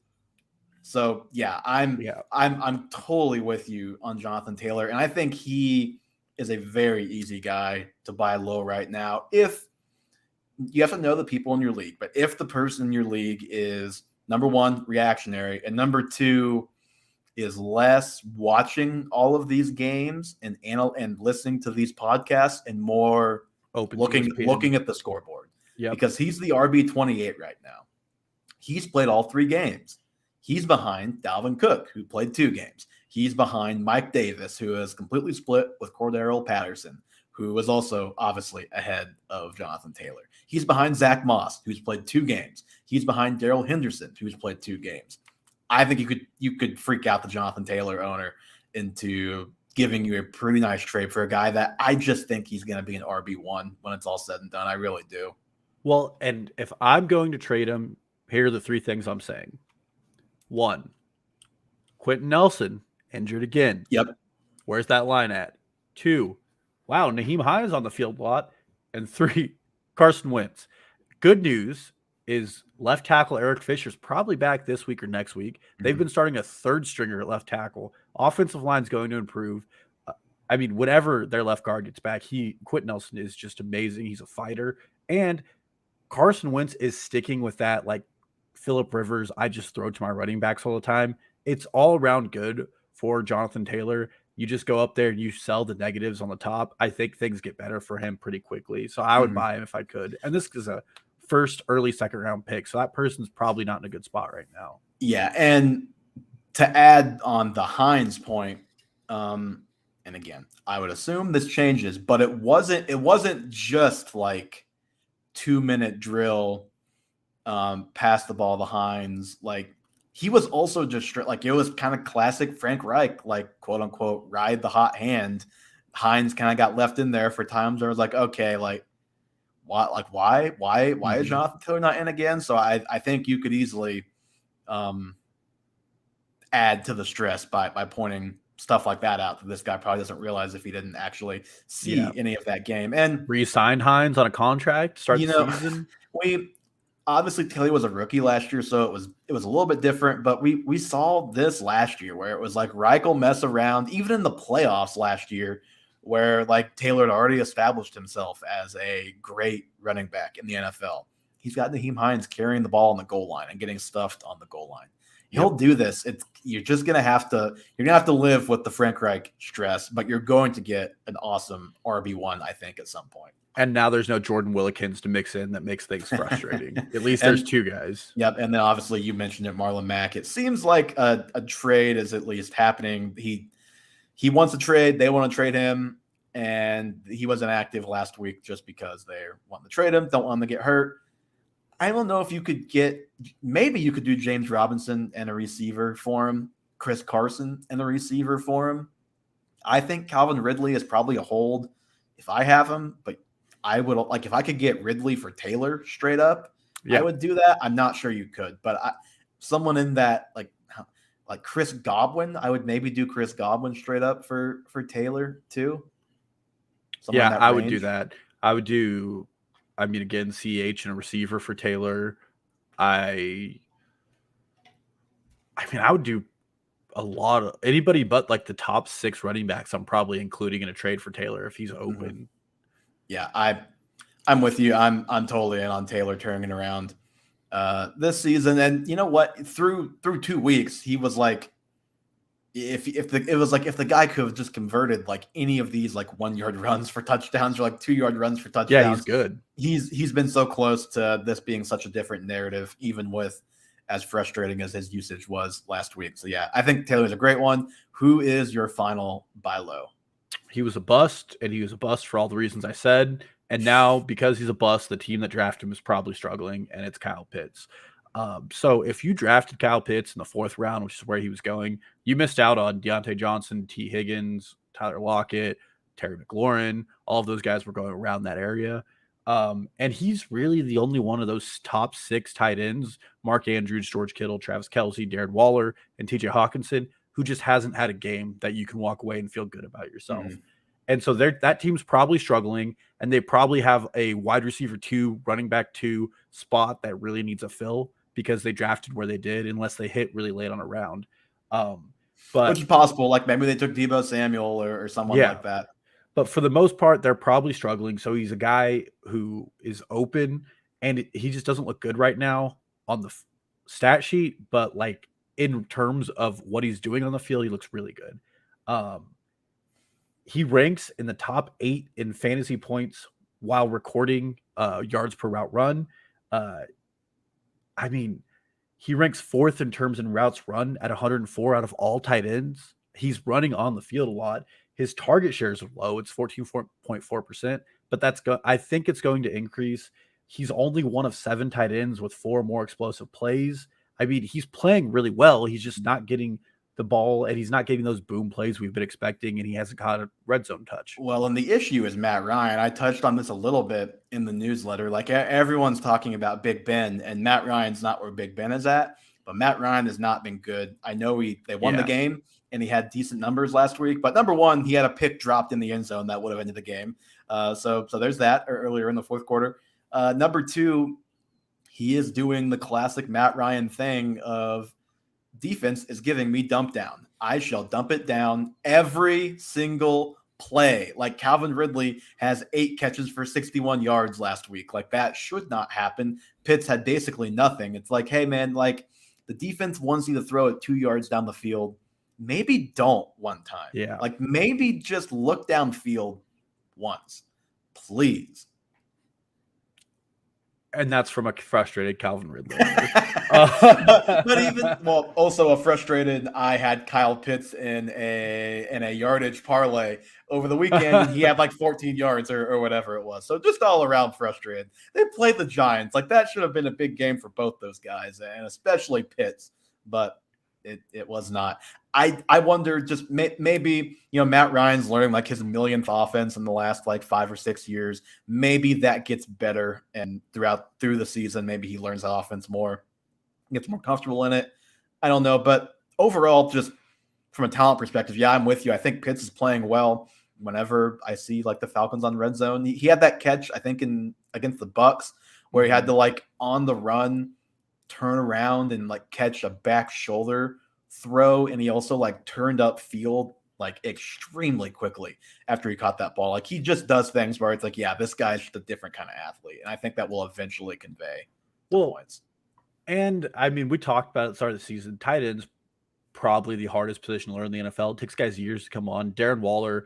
So I'm totally with you on Jonathan Taylor, and I think he is a very easy guy to buy low right now. If you have to know the people in your league, but if the person in your league is number one, reactionary, and number two, is less watching all of these games and listening to these podcasts and more looking at the scoreboard. Yeah, because he's the RB28 right now. He's played all 3 games. He's behind Dalvin Cook, who played 2 games. He's behind Mike Davis, who is completely split with Cordarrelle Patterson, who was also obviously ahead of Jonathan Taylor. He's behind Zach Moss, who's played 2 games. He's behind Darrell Henderson, who's played 2 games. I think you could freak out the Jonathan Taylor owner into giving you a pretty nice trade for a guy that I just think he's going to be an RB1 when it's all said and done. I really do. Well, and if I'm going to trade him, here are the 3 things I'm saying. 1, Quentin Nelson injured again. Yep. Where's that line at? 2, wow, Naheem Hines on the field a lot. And 3, Carson Wentz. Good news is left tackle Eric Fisher's probably back this week or next week. They've been starting a 3rd stringer at left tackle. Offensive line's going to improve. I mean, whenever their left guard gets back, Quentin Nelson is just amazing. He's a fighter. And Carson Wentz is sticking with that, like Phillip Rivers, I just throw to my running backs all the time. It's all around good for Jonathan Taylor. you just go up there and you sell the negatives on the top, I think things get better for him pretty quickly. So I would buy him if I could. And this is a first, early, second round pick. So that person's probably not in a good spot right now. Yeah. And to add on the Hines point, and again, I would assume this changes, but it wasn't just like 2-minute drill, pass the ball to Hines. Like, he was also just like, it was kind of classic Frank Reich, like, quote unquote, ride the hot hand. Hines kind of got left in there for times where it was like, okay, like, what, like, why is Jonathan Taylor not in again? So I think you could easily add to the stress by pointing stuff like that out that this guy probably doesn't realize if he didn't actually see any of that game. And re-sign Hines on a contract, start the season. Obviously Taylor was a rookie last year, so it was a little bit different, but we saw this last year where it was like Reich will mess around, even in the playoffs last year, where like Taylor had already established himself as a great running back in the NFL. He's got Nyheim Hines carrying the ball on the goal line and getting stuffed on the goal line. He'll do this. You're gonna have to live with the Frank Reich stress, but you're going to get an awesome RB1, I think, at some point. And now there's no Jordan Willikins to mix in that makes things frustrating. At least there's two guys. Yep. And then obviously you mentioned it, Marlon Mack. It seems like a trade is at least happening. He wants to trade. They want to trade him. And he wasn't active last week just because they want to trade him. Don't want him to get hurt. I don't know if you could maybe you could do James Robinson and a receiver for him, Chris Carson and a receiver for him. I think Calvin Ridley is probably a hold if I have him, but I would like if I could get Ridley for Taylor straight up, I would do that. I'm not sure you could, but someone in that like Chris Godwin, I would maybe do Chris Godwin straight up for Taylor too. I would do that. I would do, again, CH and a receiver for Taylor. I would do a lot of anybody but like the top 6 running backs. I'm probably including in a trade for Taylor if he's open. Mm-hmm. Yeah, I'm with you. I'm totally in on Taylor turning around this season. And you know what? Through 2 weeks, he was like, if the guy could have just converted like any of these like 1-yard runs for touchdowns or like 2-yard runs for touchdowns. Yeah, he's good. He's been so close to this being such a different narrative, even with as frustrating as his usage was last week. So yeah, I think Taylor's a great one. Who is your final buy low? He was a bust, and he was a bust for all the reasons I said. And now, because he's a bust, the team that drafted him is probably struggling, and it's Kyle Pitts. So if you drafted Kyle Pitts in the 4th round, which is where he was going, you missed out on Deontay Johnson, T. Higgins, Tyler Lockett, Terry McLaurin. All of those guys were going around that area. And he's really the only one of those top 6 tight ends, Mark Andrews, George Kittle, Travis Kelce, Darren Waller, and TJ Hawkinson, who just hasn't had a game that you can walk away and feel good about yourself. Mm-hmm. And so that team's probably struggling, and they probably have a wide receiver 2, running back 2 spot that really needs a fill because they drafted where they did, unless they hit really late on a round. But which is possible. Like maybe they took Deebo Samuel or someone like that. But for the most part, they're probably struggling. So he's a guy who is open, and he just doesn't look good right now on the stat sheet. But like in terms of what he's doing on the field, he looks really good. He ranks in the top 8 in fantasy points while recording yards per route run. He ranks 4th in terms in routes run at 104 out of all tight ends. He's running on the field a lot. His target shares are low. It's 14.4%, but I think it's going to increase. He's only one of 7 tight ends with 4 more explosive plays. He's playing really well. He's just not getting the ball, and he's not getting those boom plays we've been expecting, and he hasn't caught a red zone touch. Well, and the issue is Matt Ryan. I touched on this a little bit in the newsletter. Like everyone's talking about Big Ben, and Matt Ryan's not where Big Ben is at, but Matt Ryan has not been good. I know they won the game, and he had decent numbers last week, but number one, he had a pick dropped in the end zone that would have ended the game. So there's that earlier in the 4th quarter. Number 2, he is doing the classic Matt Ryan thing of defense is giving me dump down. I shall dump it down every single play. Like Calvin Ridley has 8 catches for 61 yards last week. Like that should not happen. Pitts had basically nothing. It's like, hey man, like the defense wants you to throw it 2 yards down the field. maybe don't one time. Yeah. Like maybe just look downfield once, please. And that's from a frustrated Calvin Ridley. but even also a frustrated. I had Kyle Pitts in a yardage parlay over the weekend, and he had like 14 yards or whatever it was. So just all around frustrated. They played the Giants. Like that should have been a big game for both those guys, and especially Pitts. But it was not. I wonder just maybe, Matt Ryan's learning like his millionth offense in the last like 5 or 6 years. Maybe that gets better, and through the season, maybe he learns the offense more, gets more comfortable in it. I don't know, but overall, just from a talent perspective, yeah, I'm with you. I think Pitts is playing well. Whenever I see like the Falcons on red zone, he had that catch I think against the Bucks where he had to like on the run turn around and like catch a back shoulder throw, and he also like turned up field like extremely quickly after he caught that ball. Like he just does things where it's like, yeah, this guy's just a different kind of athlete, and I think that will eventually convey the points. And I mean, we talked about at the start of the season, tight ends probably the hardest position to learn in the NFL. It takes guys years to come on. Darren Waller,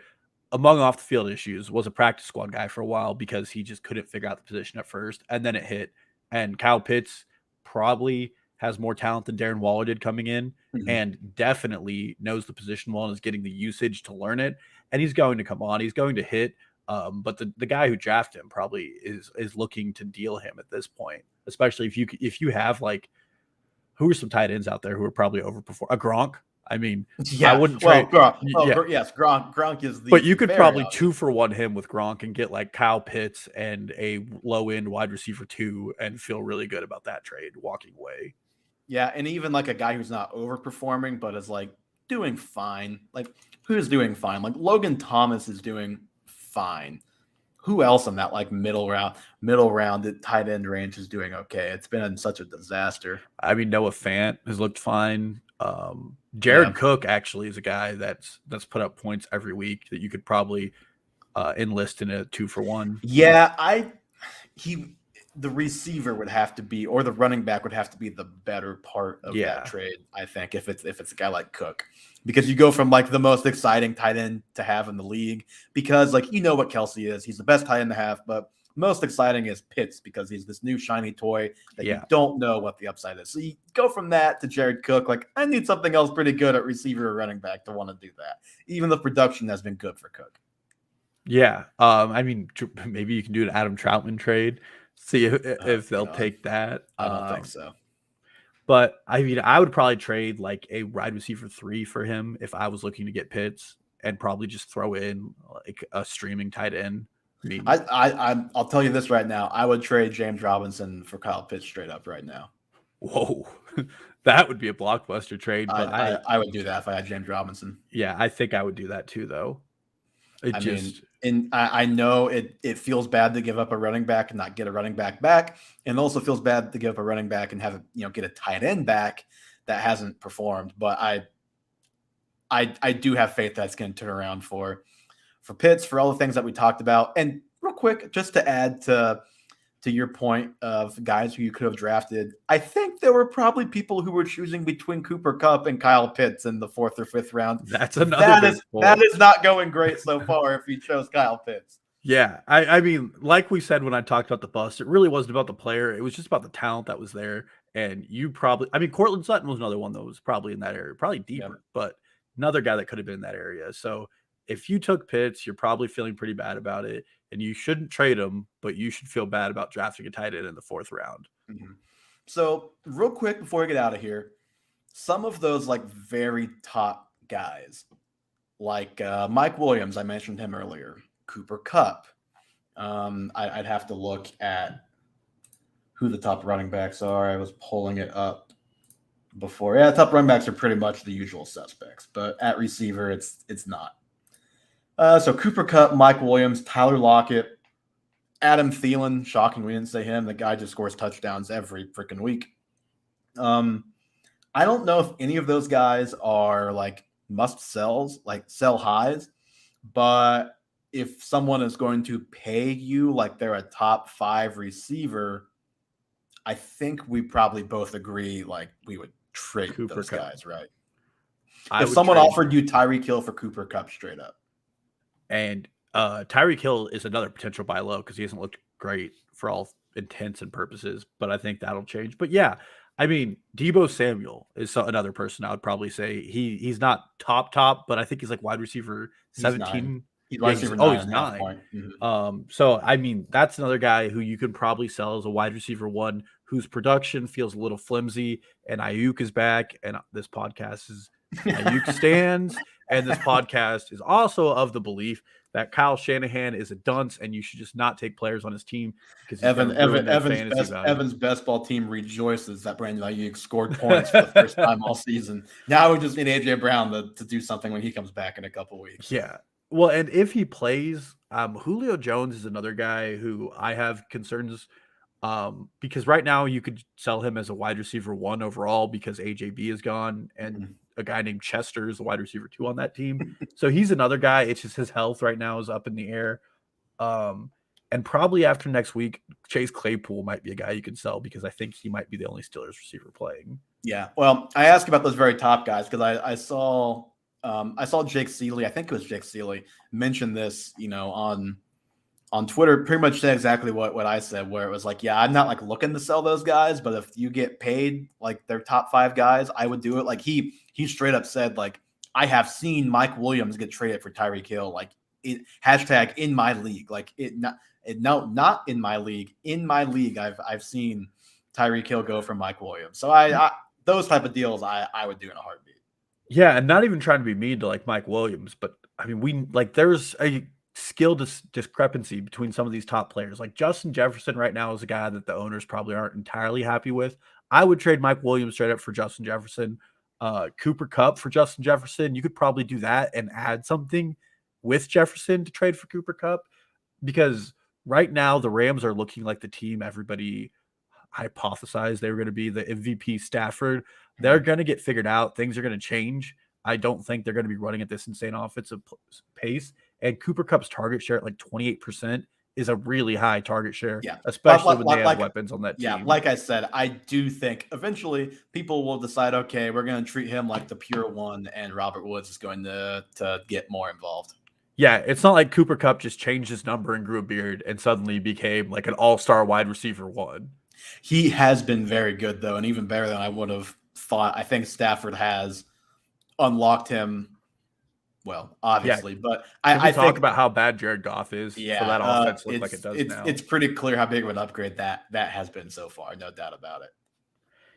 among off the field issues, was a practice squad guy for a while because he just couldn't figure out the position at first, and then it hit. And Kyle Pitts probably has more talent than Darren Waller did coming in, and definitely knows the position well and is getting the usage to learn it. And he's going to come on. He's going to hit. But the guy who drafted him probably is looking to deal him at this point, especially if you have like, who are some tight ends out there who are probably overperform a Gronk. I mean, yeah, I wouldn't trade. Gronk. Yes, Gronk is the. But you could probably 2-for-1 him with Gronk and get like Kyle Pitts and a low end wide receiver 2 and feel really good about that trade walking away. Yeah, and even like a guy who's not overperforming but is like doing fine. Like who's doing fine? Like Logan Thomas is doing fine. Who else in that like middle round at tight end range is doing okay? It's been such a disaster. I mean, Noah Fant has looked fine. Jared Cook actually is a guy that's put up points every week that you could probably enlist in a 2-for-1. Yeah, the receiver would have to be, or the running back would have to be the better part of that trade, I think, if it's a guy like Cook. Because you go from like the most exciting tight end to have in the league, because like what Kelsey is. He's the best tight end to have, but most exciting is Pitts because he's this new shiny toy that you don't know what the upside is. So you go from that to Jared Cook. Like I need something else pretty good at receiver or running back to want to do that. Even the production has been good for Cook. Yeah. I mean, maybe you can do an Adam Troutman trade. See if they'll take that. I don't think so. But I mean, I would probably trade like a wide receiver 3 for him if I was looking to get Pitts, and probably just throw in like a streaming tight end. I mean, I'll tell you this right now. I would trade James Robinson for Kyle Pitts straight up right now. Whoa, that would be a blockbuster trade. But I would do that if I had James Robinson. Yeah, I think I would do that too, though. I know it feels bad to give up a running back and not get a running back, and it also feels bad to give up a running back and have get a tight end back that hasn't performed. But I do have faith that's going to turn around for Pitts, for all the things that we talked about. And real quick, just to add to your point of guys who you could have drafted, I think there were probably people who were choosing between Cooper Kupp and Kyle Pitts in the 4th or 5th round. That's another that is not going great so far if you chose Kyle Pitts. Yeah, I mean, like we said when I talked about the bust, it really wasn't about the player. It was just about the talent that was there. And Cortland Sutton was another one that was probably in that area, probably deeper, but another guy that could have been in that area. So if you took Pitts, you're probably feeling pretty bad about it, and you shouldn't trade him, but you should feel bad about drafting a tight end in the 4th round. Mm-hmm. So real quick before we get out of here, some of those like very top guys, like Mike Williams, I mentioned him earlier, Cooper Kupp. I'd have to look at who the top running backs are. I was pulling it up before. Yeah, top running backs are pretty much the usual suspects, but at receiver, it's not. So Cooper Kupp, Mike Williams, Tyler Lockett, Adam Thielen. Shocking we didn't say him. The guy just scores touchdowns every freaking week. I don't know if any of those guys are like must sells, like sell highs, but if someone is going to pay you like they're a top 5 receiver, I think we probably both agree like we would trade those guys, right? I If would someone trade, offered you Tyreek Hill for Cooper Kupp straight up. and Tyreek Hill is another potential buy low because he hasn't looked great for all intents and purposes, but I think that'll change. But yeah, I mean, Debo Samuel is another person I would probably say he's not top, but I think he's like wide receiver He's 9. 17. He's Yeah, wide receiver 9 he's and a half 9. point. Mhm. So I mean, that's another guy who you could probably sell as a wide receiver 1 whose production feels a little flimsy, and Ayuk is back, and this podcast is Ayuk stands, and this podcast is also of the belief that Kyle Shanahan is a dunce, and you should just not take players on his team because he's going to ruin their fantasy value. Evan's best ball team rejoices that Brandon Ayuk scored points for the first time all season. Now we just need AJ Brown to do something when he comes back in a couple weeks. Yeah. Well, and if he plays, Julio Jones is another guy who I have concerns because right now you could sell him as a wide receiver 1 overall because AJB is gone and a guy named Chester is the wide receiver 2 on that team. So he's another guy. It's just his health right now is up in the air. And probably after next week, Chase Claypool might be a guy you can sell because I think he might be the only Steelers receiver playing. Yeah. Well, I asked about those very top guys because I saw Jake Seeley. I think it was Jake Seeley mention this, on Twitter, pretty much said exactly what I said, where it was like, yeah, I'm not like looking to sell those guys, but if you get paid like their top 5 guys, I would do it. Like he straight up said, like, I have seen Mike Williams get traded for Tyreek Hill. Like hashtag in my league, like not in my league. In my league, I've seen Tyreek Hill go for Mike Williams. So I those type of deals I would do in a heartbeat. Yeah, and not even trying to be mean to like Mike Williams, but I mean there's a skill discrepancy between some of these top players. Like Justin Jefferson right now is a guy that the owners probably aren't entirely happy with. I would trade Mike Williams straight up for Justin Jefferson. Cooper Kupp for Justin Jefferson. You could probably do that and add something with Jefferson to trade for Cooper Kupp because right now the Rams are looking like the team everybody hypothesized they were going to be, the MVP Stafford. They're going to get figured out. Things are going to change. I don't think they're going to be running at this insane offensive pace. And Cooper Kupp's target share at like 28% is a really high target share, especially when they have weapons on that team. Yeah, like I said, I do think eventually people will decide, okay, we're going to treat him like the pure one, and Robert Woods is going to get more involved. Yeah, it's not like Cooper Kupp just changed his number and grew a beard and suddenly became like an all-star wide receiver 1. He has been very good, though, and even better than I would have thought. I think Stafford has unlocked him. Well, obviously, but I talk about how bad Jared Goff is for that offense look like it does now. It's pretty clear how big of an upgrade that has been so far, no doubt about it.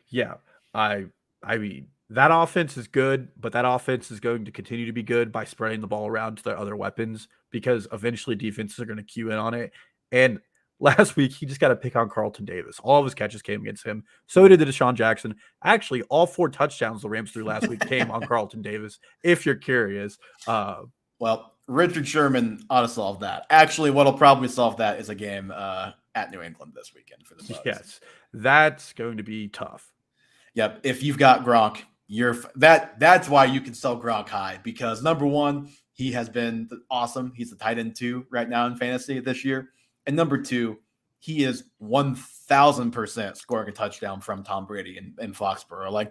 Yeah, I mean that offense is good, but that offense is going to continue to be good by spreading the ball around to their other weapons because eventually defenses are going to cue in on it. And last week, he just got to pick on Carlton Davis. All of his catches came against him. So did the Deshaun Jackson. Actually, all 4 touchdowns the Rams threw last week came on Carlton Davis, if you're curious. Well, Richard Sherman ought to solve that. Actually, what'll probably solve that is a game at New England this weekend for the Bucs. Yes, that's going to be tough. Yep. If you've got Gronk, that's why you can sell Gronk high because number 1, he has been awesome. He's the tight end 2 right now in fantasy this year. And number 2, he is 1,000% scoring a touchdown from Tom Brady in Foxborough.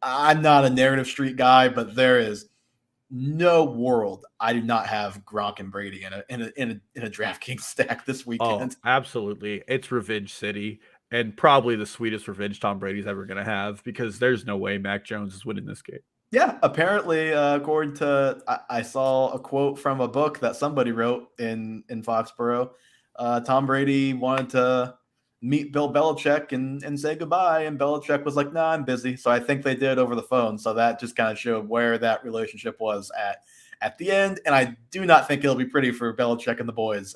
I'm not a narrative street guy, but there is no world I do not have Gronk and Brady in a DraftKings stack this weekend. Oh, absolutely. It's Revenge City and probably the sweetest revenge Tom Brady's ever going to have because there's no way Mac Jones is winning this game. Yeah, apparently, according to I saw a quote from a book that somebody wrote in Foxborough. Tom Brady wanted to meet Bill Belichick and say goodbye, and Belichick was like, "Nah, I'm busy." So I think they did over the phone. So that just kind of showed where that relationship was at the end. And I do not think it'll be pretty for Belichick and the boys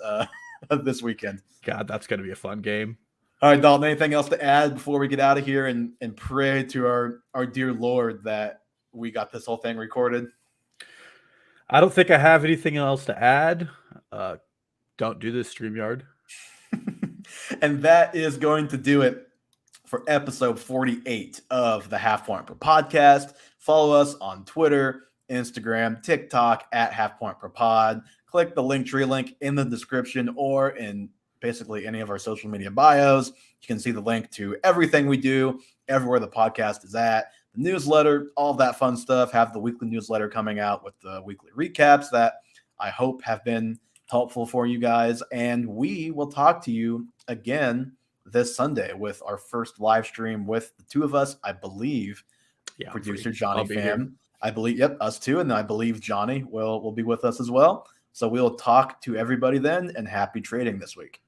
this weekend. God, that's going to be a fun game. All right, Dalton, anything else to add before we get out of here and pray to our dear Lord that we got this whole thing recorded? I don't think I have anything else to add. Don't do this, StreamYard. And that is going to do it for episode 48 of the Half Point Per Podcast. Follow us on Twitter, Instagram, TikTok at Half Point Per Pod. Click the Linktree link in the description or in basically any of our social media bios. You can see the link to everything we do, everywhere the podcast is at. the newsletter, all that fun stuff. Have the weekly newsletter coming out with the weekly recaps that I hope have been helpful for you guys. And we will talk to you again this Sunday with our first live stream with the two of us, I believe. Yeah, Producer Johnny be here. Pham, I believe, yep, us too, and I believe Johnny will be with us as well. So we'll talk to everybody then, and happy trading this week.